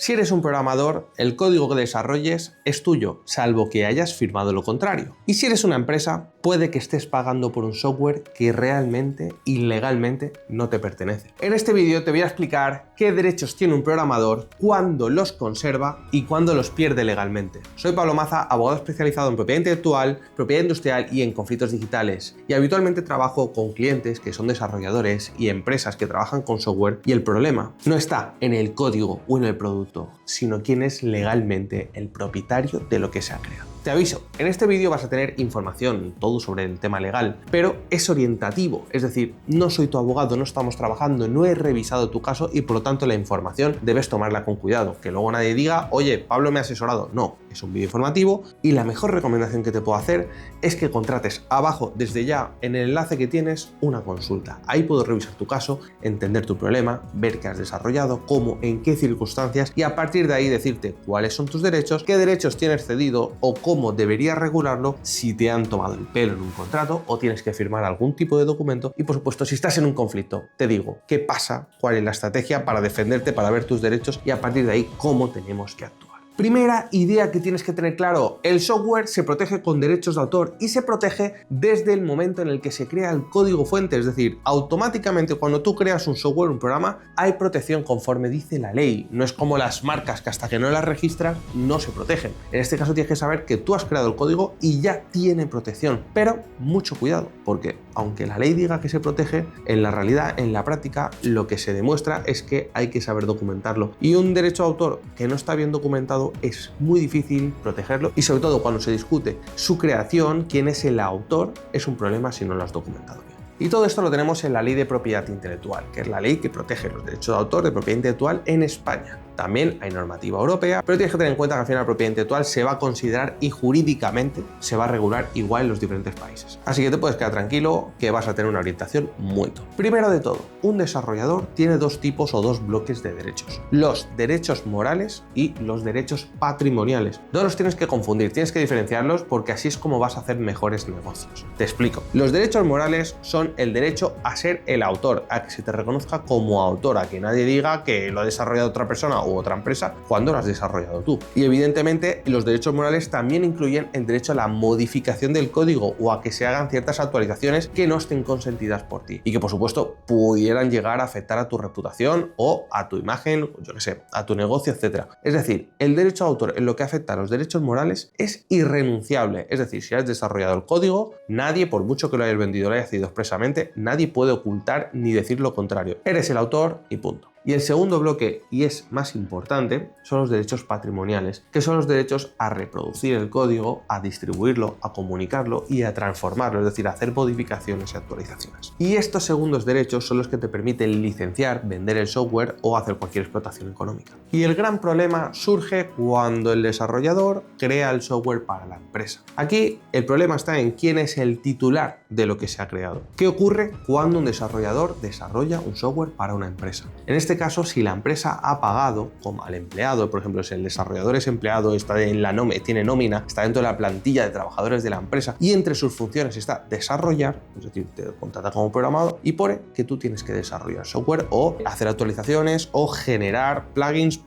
Si eres un programador, el código que desarrolles es tuyo, salvo que hayas firmado lo contrario. Y si eres una empresa, puede que estés pagando por un software que realmente y legalmente no te pertenece. En este vídeo te voy a explicar qué derechos tiene un programador, cuándo los conserva y cuándo los pierde legalmente. Soy Pablo Maza, abogado especializado en propiedad intelectual, propiedad industrial y en conflictos digitales, y habitualmente trabajo con clientes que son desarrolladores y empresas que trabajan con software, y el problema no está en el código o en el producto, sino quién es legalmente el propietario de lo que se ha creado. Te aviso, en este vídeo vas a tener información, todo sobre el tema legal, pero es orientativo, es decir, no soy tu abogado, no estamos trabajando, no he revisado tu caso y por lo tanto la información debes tomarla con cuidado, que luego nadie diga, oye, Pablo me ha asesorado. No, es un vídeo informativo y la mejor recomendación que te puedo hacer es que contrates abajo, desde ya, en el enlace que tienes, una consulta. Ahí puedo revisar tu caso, entender tu problema, ver qué has desarrollado, cómo, en qué circunstancias y a partir de ahí decirte cuáles son tus derechos, qué derechos tienes cedido o cómo deberías regularlo si te han tomado el pelo en un contrato o tienes que firmar algún tipo de documento y por supuesto si estás en un conflicto te digo qué pasa, cuál es la estrategia para defenderte, para ver tus derechos y a partir de ahí cómo tenemos que actuar. Primera idea que tienes que tener claro, el software se protege con derechos de autor y se protege desde el momento en el que se crea el código fuente, es decir, automáticamente cuando tú creas un software, un programa, hay protección conforme dice la ley. No es como las marcas que hasta que no las registras no se protegen. En este caso tienes que saber que tú has creado el código y ya tiene protección, pero mucho cuidado, porque aunque la ley diga que se protege, en la realidad, en la práctica, lo que se demuestra es que hay que saber documentarlo y un derecho de autor que no está bien documentado es muy difícil protegerlo y sobre todo cuando se discute su creación, quién es el autor, es un problema si no lo has documentado bien. Y todo esto lo tenemos en la Ley de Propiedad Intelectual, que es la ley que protege los derechos de autor de propiedad intelectual en España. También hay normativa europea, pero tienes que tener en cuenta que al final la propiedad intelectual se va a considerar y jurídicamente se va a regular igual en los diferentes países. Así que te puedes quedar tranquilo que vas a tener una orientación muy top. Primero de todo, un desarrollador tiene dos tipos o dos bloques de derechos. Los derechos morales y los derechos patrimoniales. No los tienes que confundir, tienes que diferenciarlos porque así es como vas a hacer mejores negocios. Te explico. Los derechos morales son el derecho a ser el autor, a que se te reconozca como autor, a que nadie diga que lo ha desarrollado otra persona u otra empresa cuando lo has desarrollado tú. Y evidentemente los derechos morales también incluyen el derecho a la modificación del código o a que se hagan ciertas actualizaciones que no estén consentidas por ti y que por supuesto pudieran llegar a afectar a tu reputación o a tu imagen, yo qué sé, a tu negocio, etc. Es decir, el derecho de autor en lo que afecta a los derechos morales es irrenunciable. Es decir, si has desarrollado el código, nadie, por mucho que lo hayas vendido o lo hayas cedido expresamente, nadie puede ocultar ni decir lo contrario. Eres el autor y punto. Y el segundo bloque, y es más importante, son los derechos patrimoniales, que son los derechos a reproducir el código, a distribuirlo, a comunicarlo y a transformarlo, es decir, a hacer modificaciones y actualizaciones. Y estos segundos derechos son los que te permiten licenciar, vender el software o hacer cualquier explotación económica. Y el gran problema surge cuando el desarrollador crea el software para la empresa. Aquí el problema está en quién es el titular de lo que se ha creado. ¿Qué ocurre cuando un desarrollador desarrolla un software para una empresa? En este caso, si la empresa ha pagado como al empleado, por ejemplo, si el desarrollador es empleado, está en la tiene nómina, está dentro de la plantilla de trabajadores de la empresa y entre sus funciones está desarrollar, es decir, te contrata como programador y pone que tú tienes que desarrollar software o hacer actualizaciones o generar plugins,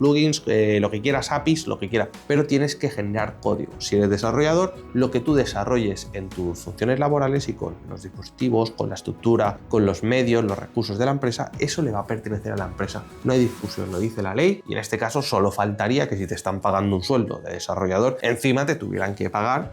lo que quieras, APIs, lo que quieras, pero tienes que generar código. Si eres desarrollador, lo que tú desarrolles en tus funciones laborales y con los dispositivos, con la estructura, con los medios, los recursos de la empresa, eso le va a pertenecer a la empresa. No hay discusión, lo dice la ley y en este caso solo faltaría que si te están pagando un sueldo de desarrollador, encima te tuvieran que pagar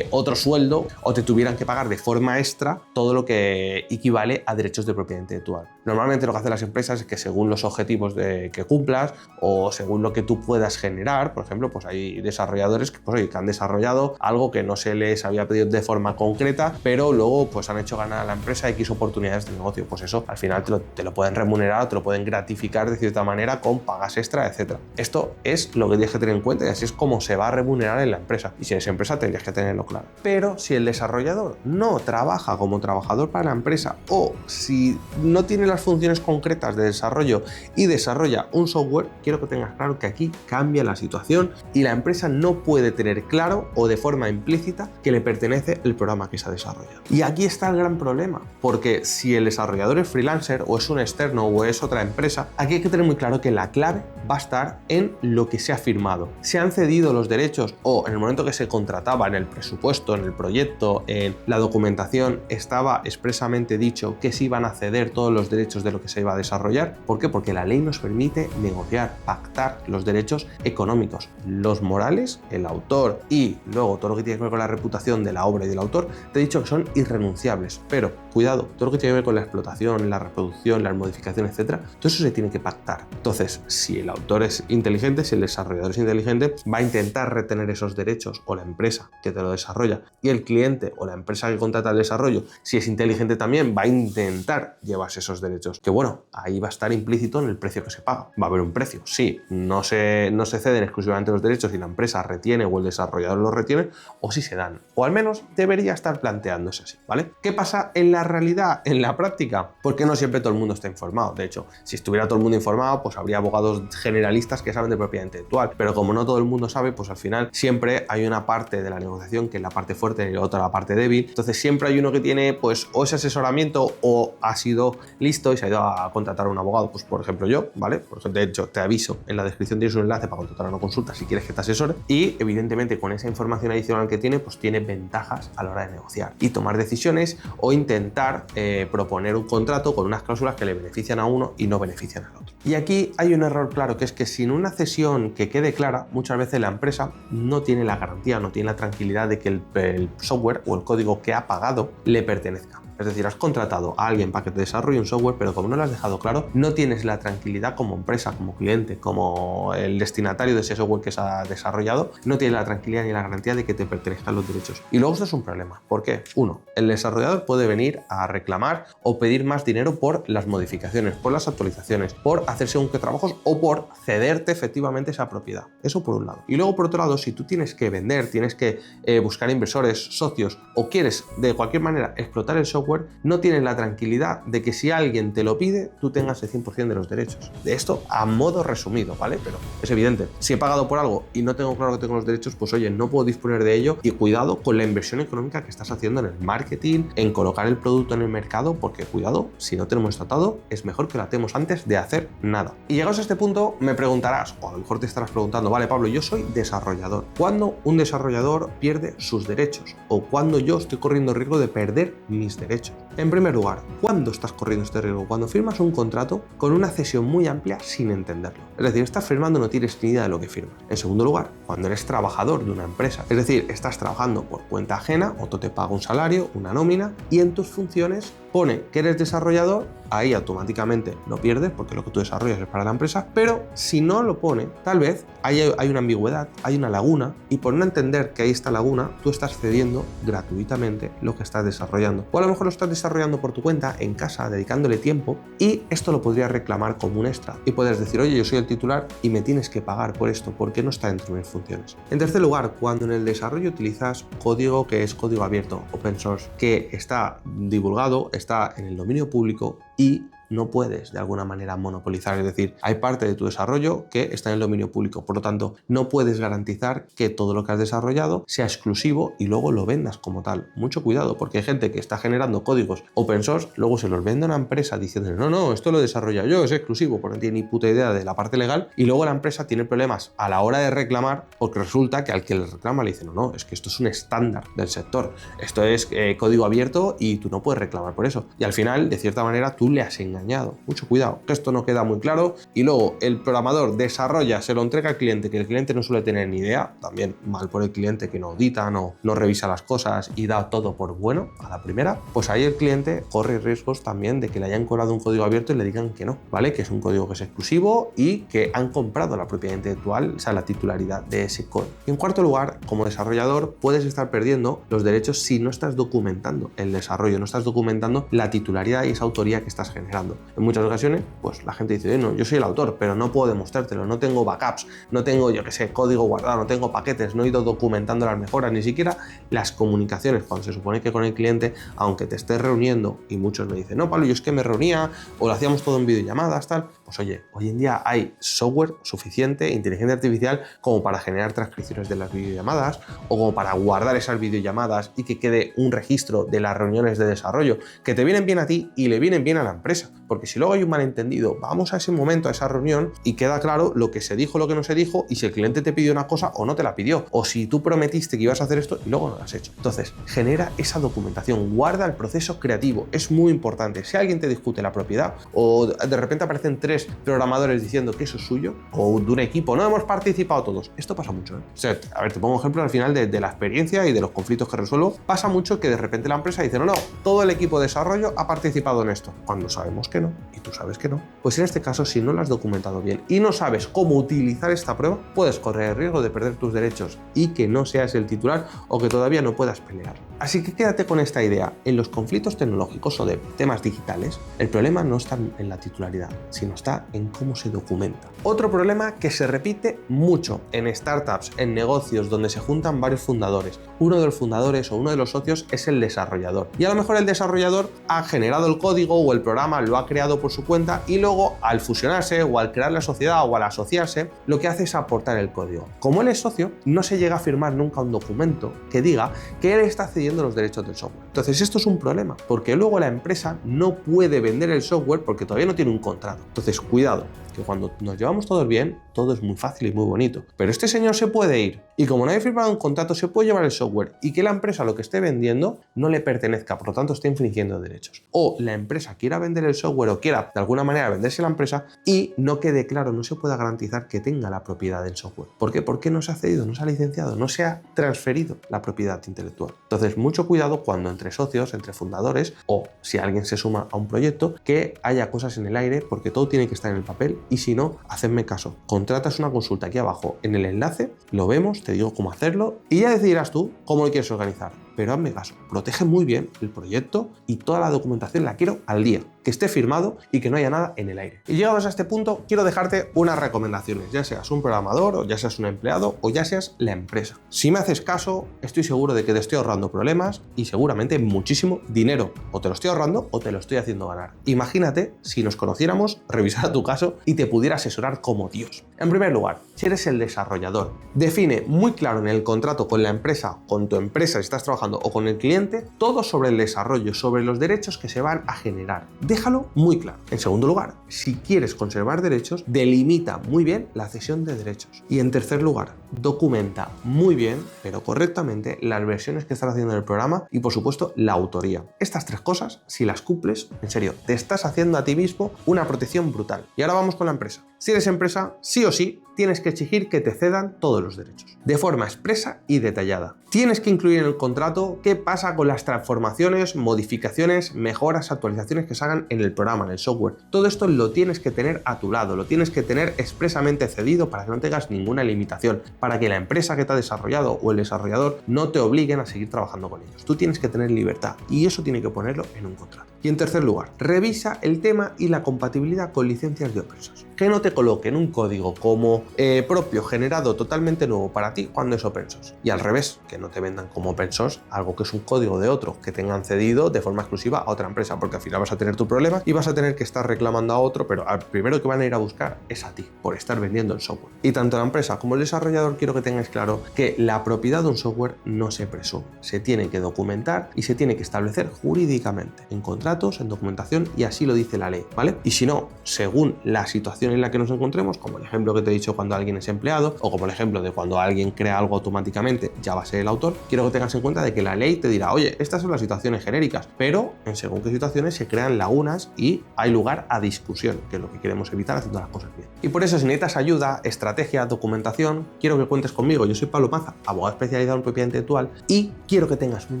otro sueldo o te tuvieran que pagar de forma extra todo lo que equivale a derechos de propiedad intelectual. Normalmente lo que hacen las empresas es que según los objetivos que cumplas o según lo que tú puedas generar, por ejemplo, pues hay desarrolladores que, pues, que han desarrollado algo que no se les había pedido de forma concreta, pero luego pues han hecho ganar a la empresa X oportunidades de negocio. Pues eso al final te lo pueden remunerar o te lo pueden gratificar de cierta manera con pagas extra, etc. Esto es lo que tienes que tener en cuenta y así es como se va a remunerar en la empresa. Y si eres empresa tendrías que tenerlo claro. Pero si el desarrollador no trabaja como trabajador para la empresa o si no tiene las unas funciones concretas de desarrollo y desarrolla un software, quiero que tengas claro que aquí cambia la situación y la empresa no puede tener claro o de forma implícita que le pertenece el programa que se ha desarrollado. Y aquí está el gran problema, porque si el desarrollador es freelancer o es un externo o es otra empresa, aquí hay que tener muy claro que la clave va a estar en lo que se ha firmado. Se han cedido los derechos o en el momento que se contrataba, en el presupuesto, en el proyecto, en la documentación, estaba expresamente dicho que se iban a ceder todos los derechos de lo que se iba a desarrollar. ¿Por qué? Porque la ley nos permite negociar, pactar los derechos económicos, los morales, el autor y luego todo lo que tiene que ver con la reputación de la obra y del autor. Te he dicho que son irrenunciables, pero cuidado, todo lo que tiene que ver con la explotación, la reproducción, las modificaciones, etcétera, todo eso se tiene que pactar. Entonces, si el autor es inteligente, si el desarrollador es inteligente, va a intentar retener esos derechos, o la empresa que te lo desarrolla, y el cliente o la empresa que contrata el desarrollo, si es inteligente también, va a intentar llevarse esos derechos. Que bueno, ahí va a estar implícito en el precio que se paga. Va a haber un precio, sí, no se ceden exclusivamente los derechos y la empresa retiene o el desarrollador los retiene, o si se dan, o al menos debería estar planteándose así, ¿vale? ¿Qué pasa en la realidad, en la práctica? Porque no siempre todo el mundo está informado. De hecho, si estuviera todo el mundo informado, pues habría abogados generalistas que saben de propiedad intelectual, pero como no todo el mundo sabe, pues al final siempre hay una parte de la negociación que es la parte fuerte y otra la parte débil. Entonces siempre hay uno que tiene pues o ese asesoramiento o ha sido listo y se ha ido a contratar a un abogado, pues por ejemplo yo, ¿vale? Por ejemplo, de hecho te aviso, en la descripción tienes un enlace para contratar una consulta si quieres que te asesore, y evidentemente con esa información adicional que tiene, pues tiene ventajas a la hora de negociar y tomar decisiones o intentar proponer un contrato con unas cláusulas que le benefician a uno y no benefician al otro. Y aquí hay un error claro, que es que sin una cesión que quede clara, muchas veces la empresa no tiene la garantía, no tiene la tranquilidad de que el software o el código que ha pagado le pertenezca. Es decir, has contratado a alguien para que te desarrolle un software, pero como no lo has dejado claro, no tienes la tranquilidad como empresa, como cliente, como el destinatario de ese software que se ha desarrollado, no tienes la tranquilidad ni la garantía de que te pertenezcan los derechos. Y luego esto es un problema. ¿Por qué? Uno, el desarrollador puede venir a reclamar o pedir más dinero por las modificaciones, por las actualizaciones, por hacer según qué trabajos o por cederte efectivamente esa propiedad. Eso por un lado. Y luego por otro lado, si tú tienes que vender, tienes que buscar inversores, socios o quieres de cualquier manera explotar el software, no tienes la tranquilidad de que si alguien te lo pide, tú tengas el 100% de los derechos. De esto a modo resumido, ¿vale? Pero es evidente, si he pagado por algo y no tengo claro que tengo los derechos, pues oye, no puedo disponer de ello, y cuidado con la inversión económica que estás haciendo en el marketing, en colocar el producto en el mercado, porque cuidado, si no tenemos tratado, es mejor que lo atemos antes de hacer nada. Y llegados a este punto, me preguntarás, o a lo mejor te estarás preguntando, vale Pablo, yo soy desarrollador. ¿Cuándo un desarrollador pierde sus derechos? ¿O cuándo yo estoy corriendo riesgo de perder mis derechos? En primer lugar, ¿cuándo estás corriendo este riesgo? Cuando firmas un contrato con una cesión muy amplia sin entenderlo. Es decir, estás firmando, no tienes ni idea de lo que firmas. En segundo lugar, cuando eres trabajador de una empresa. Es decir, estás trabajando por cuenta ajena, otro te paga un salario, una nómina, y en tus funciones pone que eres desarrollador, ahí automáticamente lo pierdes porque lo que tú desarrollas es para la empresa, pero si no lo pone, tal vez hay una ambigüedad, hay una laguna, y por no entender que hay esta laguna, tú estás cediendo gratuitamente lo que estás desarrollando. O a lo mejor lo estás desarrollando por tu cuenta, en casa, dedicándole tiempo, y esto lo podrías reclamar como un extra. Y puedes decir, oye, yo soy el titular y me tienes que pagar por esto, porque no está dentro de mis funciones. En tercer lugar, cuando en el desarrollo utilizas código que es código abierto, open source, que está divulgado, está en el dominio público y no puedes de alguna manera monopolizar, es decir, hay parte de tu desarrollo que está en el dominio público, por lo tanto no puedes garantizar que todo lo que has desarrollado sea exclusivo y luego lo vendas como tal. Mucho cuidado, porque hay gente que está generando códigos open source, luego se los vende a una empresa diciendo no, esto lo desarrollo yo, es exclusivo, porque no tiene ni puta idea de la parte legal, y luego la empresa tiene problemas a la hora de reclamar porque resulta que al que le reclama le dice no, es que esto es un estándar del sector, esto es código abierto y tú no puedes reclamar por eso, y al final de cierta manera tú le has engañado. Mucho cuidado, que esto no queda muy claro, y luego el programador desarrolla, se lo entrega al cliente, que el cliente no suele tener ni idea, también mal por el cliente que no audita, no revisa las cosas y da todo por bueno a la primera, pues ahí el cliente corre riesgos también de que le hayan colado un código abierto y le digan que no, ¿vale? Que es un código que es exclusivo y que han comprado la propiedad intelectual, o sea, la titularidad de ese código. Y en cuarto lugar, como desarrollador puedes estar perdiendo los derechos si no estás documentando el desarrollo, no estás documentando la titularidad y esa autoría que estás generando. firmando. En muchas ocasiones, pues la gente dice, no, yo soy el autor, pero no puedo demostrártelo, no tengo backups, no tengo, yo qué sé, código guardado, no tengo paquetes, no he ido documentando las mejoras, ni siquiera las comunicaciones, cuando se supone que con el cliente, aunque te estés reuniendo, y muchos me dicen, no, Pablo, yo es que me reunía, o lo hacíamos todo en videollamadas, tal, pues oye, hoy en día hay software suficiente, inteligencia artificial, como para generar transcripciones de las videollamadas, o como para guardar esas videollamadas y que quede un registro de las reuniones de desarrollo, que te vienen bien a ti y le vienen bien a la empresa, porque si luego hay un malentendido, vamos a ese momento, a esa reunión, y queda claro lo que se dijo, lo que no se dijo, y si el cliente te pidió una cosa o no te la pidió, o si tú prometiste que ibas a hacer esto y luego no lo has hecho. Entonces, genera esa documentación, guarda el proceso creativo, es muy importante. Si alguien te discute la propiedad, o de repente aparecen 3 programadores diciendo que eso es suyo, o de un equipo, no hemos participado todos, esto pasa mucho, ¿eh? O sea, a ver, te pongo un ejemplo al final de la experiencia y de los conflictos que resuelvo. Pasa mucho que de repente la empresa dice, no, todo el equipo de desarrollo ha participado en esto, cuando sabemos que no, y tú sabes que no. Pues en este caso, si no lo has documentado bien y no sabes cómo utilizar esta prueba, puedes correr el riesgo de perder tus derechos y que no seas el titular o que todavía no puedas pelear. Así que quédate con esta idea. En los conflictos tecnológicos o de temas digitales, el problema no está en la titularidad, sino está en cómo se documenta. Otro problema que se repite mucho en startups, en negocios donde se juntan varios fundadores. Uno de los fundadores o uno de los socios es el desarrollador. Y a lo mejor el desarrollador ha generado el código o el programa, lo ha creado por su cuenta y luego al fusionarse o al crear la sociedad o al asociarse, lo que hace es aportar el código. Como él es socio, no se llega a firmar nunca un documento que diga que él está cediendo los derechos del software. Entonces esto es un problema, porque luego la empresa no puede vender el software porque todavía no tiene un contrato. Entonces cuidado, que cuando nos llevamos todos bien, todo es muy fácil y muy bonito. Pero este señor se puede ir y como no haya firmado un contrato, se puede llevar el software y que la empresa lo que esté vendiendo no le pertenezca, por lo tanto esté infringiendo derechos. O la empresa quiera vender el software o quiera de alguna manera venderse a la empresa y no quede claro, no se pueda garantizar que tenga la propiedad del software. ¿Por qué? Porque no se ha cedido, no se ha licenciado, no se ha transferido la propiedad intelectual. Entonces, mucho cuidado cuando entre socios, entre fundadores o si alguien se suma a un proyecto, que haya cosas en el aire porque todo tiene que estar en el papel y si no, hacedme caso. Contratas una consulta aquí abajo en el enlace, lo vemos, te digo cómo hacerlo y ya decidirás tú cómo lo quieres organizar. Pero hazme caso, protege muy bien el proyecto y toda la documentación la quiero al día, que esté firmado y que no haya nada en el aire. Y llegados a este punto, quiero dejarte unas recomendaciones, ya seas un programador o ya seas un empleado o ya seas la empresa. Si me haces caso, estoy seguro de que te estoy ahorrando problemas y seguramente muchísimo dinero. O te lo estoy ahorrando o te lo estoy haciendo ganar. Imagínate si nos conociéramos, revisara tu caso y te pudiera asesorar como Dios. En primer lugar, si eres el desarrollador, define muy claro en el contrato con la empresa, con tu empresa si estás trabajando o con el cliente, todo sobre el desarrollo, sobre los derechos que se van a generar. Déjalo muy claro. En segundo lugar, si quieres conservar derechos, delimita muy bien la cesión de derechos. Y en tercer lugar, documenta muy bien, pero correctamente, las versiones que estás haciendo del programa y, por supuesto, la autoría. Estas 3 cosas, si las cumples, en serio, te estás haciendo a ti mismo una protección brutal. Y ahora vamos con la empresa. Si eres empresa, sí o sí, tienes que exigir que te cedan todos los derechos, de forma expresa y detallada. Tienes que incluir en el contrato qué pasa con las transformaciones, modificaciones, mejoras, actualizaciones que se hagan en el programa, en el software. Todo esto lo tienes que tener a tu lado, lo tienes que tener expresamente cedido para que no tengas ninguna limitación, para que la empresa que te ha desarrollado o el desarrollador no te obliguen a seguir trabajando con ellos. Tú tienes que tener libertad y eso tiene que ponerlo en un contrato. Y en tercer lugar, revisa el tema y la compatibilidad con licencias de open source. Que no te coloquen un código como propio, generado totalmente nuevo para ti cuando es open source. Y al revés, que no te vendan como open source algo que es un código de otro, que tengan cedido de forma exclusiva a otra empresa, porque al final vas a tener tu problema y vas a tener que estar reclamando a otro, pero al primero que van a ir a buscar es a ti, por estar vendiendo el software. Y tanto la empresa como el desarrollador quiero que tengáis claro que la propiedad de un software no se presume, se tiene que documentar y se tiene que establecer jurídicamente en contratos, en documentación y así lo dice la ley, ¿vale? Y si no, según la situación en la que nos encontremos, como el ejemplo que te he dicho cuando alguien es empleado o como el ejemplo de cuando alguien crea algo automáticamente ya va a ser el autor, quiero que tengas en cuenta de que la ley te dirá, oye, estas son las situaciones genéricas, pero en según qué situaciones se crean lagunas y hay lugar a discusión, que es lo que queremos evitar haciendo las cosas bien. Y por eso, si necesitas ayuda, estrategia, documentación, quiero que cuentes conmigo. Yo soy Pablo Maza, abogado especializado en propiedad intelectual y quiero que tengas muy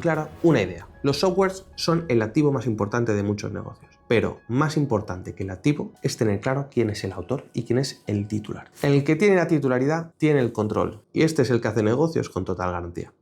clara una idea. Los softwares son el activo más importante de muchos negocios, pero más importante que el activo es tener claro quién es el autor y quién es el titular. El que tiene la titularidad tiene el control y este es el que hace negocios con total garantía.